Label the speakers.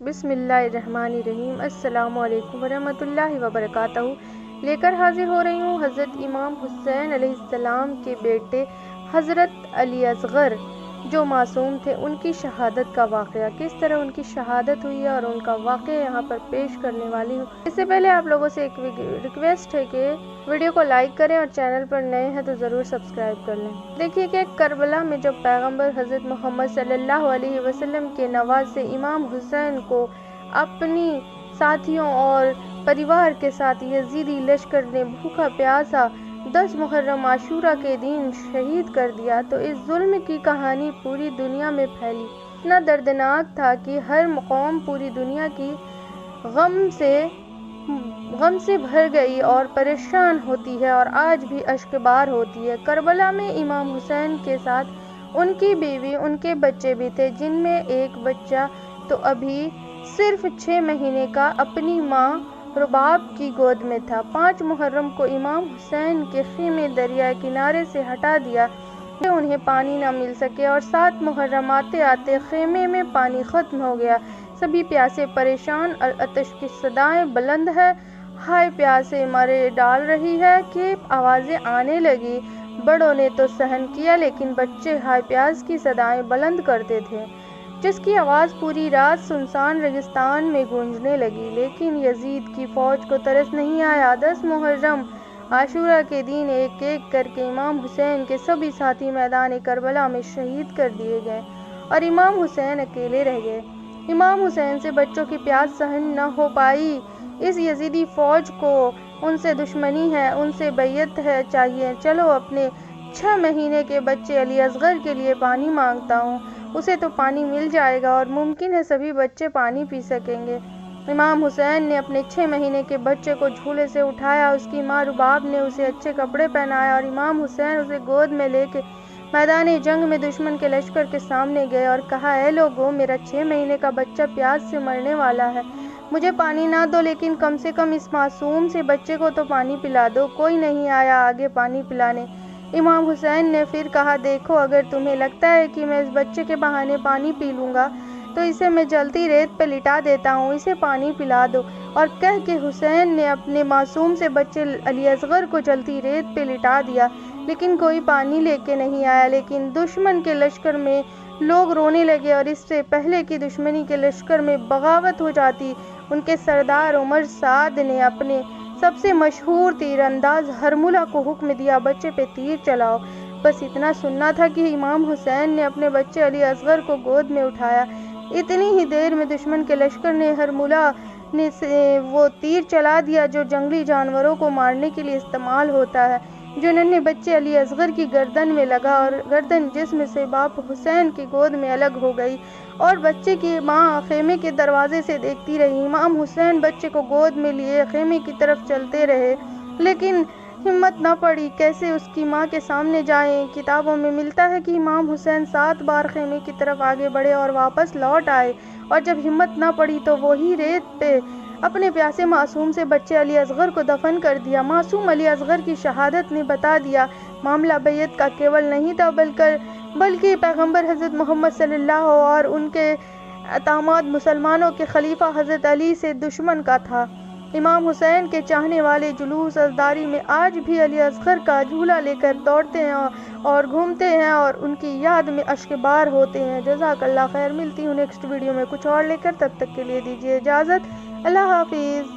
Speaker 1: بسم اللہ الرحمن الرحیم۔ السلام علیکم ورحمۃ اللہ وبرکاتہ۔ لے کر حاضر ہو رہی ہوں حضرت امام حسین علیہ السلام کے بیٹے حضرت علی اصغر جو معصوم تھے، ان کی شہادت کا واقعہ، کس طرح ان کی شہادت ہوئی ہے اور ان کا واقعہ یہاں پر پیش کرنے والی ہوں۔ اس سے پہلے آپ لوگوں سے ایک ریکویسٹ ہے کہ ویڈیو کو لائک کریں اور چینل پر نئے ہیں تو ضرور سبسکرائب کر لیں۔ دیکھیے کہ کربلا میں جب پیغمبر حضرت محمد صلی اللہ علیہ وسلم کے نواسے امام حسین کو اپنی ساتھیوں اور پریوار کے ساتھ یزیدی لشکر نے بھوکا پیاسا 10 محرم عاشورہ کے دن شہید کر دیا تو اس ظلم کی کہانی پوری دنیا میں پھیلی۔ اتنا دردناک تھا کہ ہر قوم پوری دنیا کی غم سے بھر گئی اور پریشان ہوتی ہے اور آج بھی اشکبار ہوتی ہے۔ کربلا میں امام حسین کے ساتھ ان کی بیوی، ان کے بچے بھی تھے، جن میں ایک بچہ تو ابھی صرف 6 مہینے کا اپنی ماں رباب کی گود میں تھا۔ 5 محرم کو امام حسین کے خیمے دریائے کنارے سے ہٹا دیا کہ انہیں پانی نہ مل سکے، اور 7 محرم آتے آتے خیمے میں پانی ختم ہو گیا۔ سبھی پیاسے پریشان، آتش کی صدائیں بلند ہے، ہائے پیاسے مرے ڈال رہی ہے کہ آوازیں آنے لگی۔ بڑوں نے تو سہن کیا لیکن بچے ہائے پیاس کی صدائیں بلند کرتے تھے، جس کی آواز پوری رات سنسان ریگستان میں گونجنے لگی۔ لیکن یزید کی فوج کو ترس نہیں آیا۔ 10 محرم عاشورہ کے دن ایک ایک کر کے امام حسین کے سبھی ساتھی میدان کربلا میں شہید کر دیے گئے اور امام حسین اکیلے رہ گئے۔ امام حسین سے بچوں کی پیاس سہن نہ ہو پائی۔ اس یزیدی فوج کو ان سے دشمنی ہے، ان سے بیعت ہے چاہیے، چلو اپنے 6 مہینے کے بچے علی اصغر کے لیے پانی مانگتا ہوں، اسے تو پانی مل جائے گا اور ممکن ہے سبھی بچے پانی پی سکیں گے۔ امام حسین نے اپنے 6 مہینے کے بچے کو جھولے سے اٹھایا، اس کی ماں رباب نے اسے اچھے کپڑے پہنائے اور امام حسین اسے گود میں لے کے میدان جنگ میں دشمن کے لشکر کے سامنے گئے اور کہا، اے لوگو، میرا 6 مہینے کا بچہ پیاس سے مرنے والا ہے، مجھے پانی نہ دو لیکن کم سے کم اس معصوم سے بچے کو تو پانی پلا دو۔ کوئی نہیں آیا آگے پانی پلانے۔ امام حسین نے پھر کہا، دیکھو، اگر تمہیں لگتا ہے کہ میں اس بچے کے بہانے پانی پی لوں گا تو اسے میں جلتی ریت پہ لٹا دیتا ہوں، اسے پانی پلا دو۔ اور کہہ کے حسین نے اپنے معصوم سے بچے علی اصغر کو جلتی ریت پہ لٹا دیا، لیکن کوئی پانی لے کے نہیں آیا۔ لیکن دشمن کے لشکر میں لوگ رونے لگے اور اس سے پہلے کہ دشمنی کے لشکر میں بغاوت ہو جاتی، ان کے سردار عمر سعد نے اپنے سب سے مشہور تیر انداز ہرملہ کو حکم دیا، بچے پہ تیر چلاؤ۔ بس اتنا سننا تھا کہ امام حسین نے اپنے بچے علی اصغر کو گود میں اٹھایا۔ اتنی ہی دیر میں دشمن کے لشکر نے ہرملہ نے وہ تیر چلا دیا جو جنگلی جانوروں کو مارنے کے لیے استعمال ہوتا ہے، جو ننھے بچے علی اصغر کی گردن میں لگا اور گردن جسم سے باپ حسین کی گود میں الگ ہو گئی اور بچے کی ماں خیمے کے دروازے سے دیکھتی رہی۔ امام حسین بچے کو گود میں لیے خیمے کی طرف چلتے رہے لیکن ہمت نہ پڑی، کیسے اس کی ماں کے سامنے جائیں۔ کتابوں میں ملتا ہے کہ امام حسین 7 بار خیمے کی طرف آگے بڑھے اور واپس لوٹ آئے، اور جب ہمت نہ پڑی تو وہی ریت پہ اپنے پیاسے معصوم سے بچے علی اصغر کو دفن کر دیا۔ معصوم علی اصغر کی شہادت نے بتا دیا معاملہ بیعت کا کیول نہیں تھا بلکہ پیغمبر حضرت محمد صلی اللہ اور ان کے داماد مسلمانوں کے خلیفہ حضرت علی سے دشمن کا تھا۔ امام حسین کے چاہنے والے جلوس ازداری میں آج بھی علی اصغر کا جھولا لے کر دوڑتے ہیں اور گھومتے ہیں اور ان کی یاد میں اشکبار ہوتے ہیں۔ جزاک اللہ خیر۔ ملتی ہوں نیکسٹ ویڈیو میں کچھ اور لے کر، تب تک کے لیے دیجیے اجازت۔ اللہ حافظ۔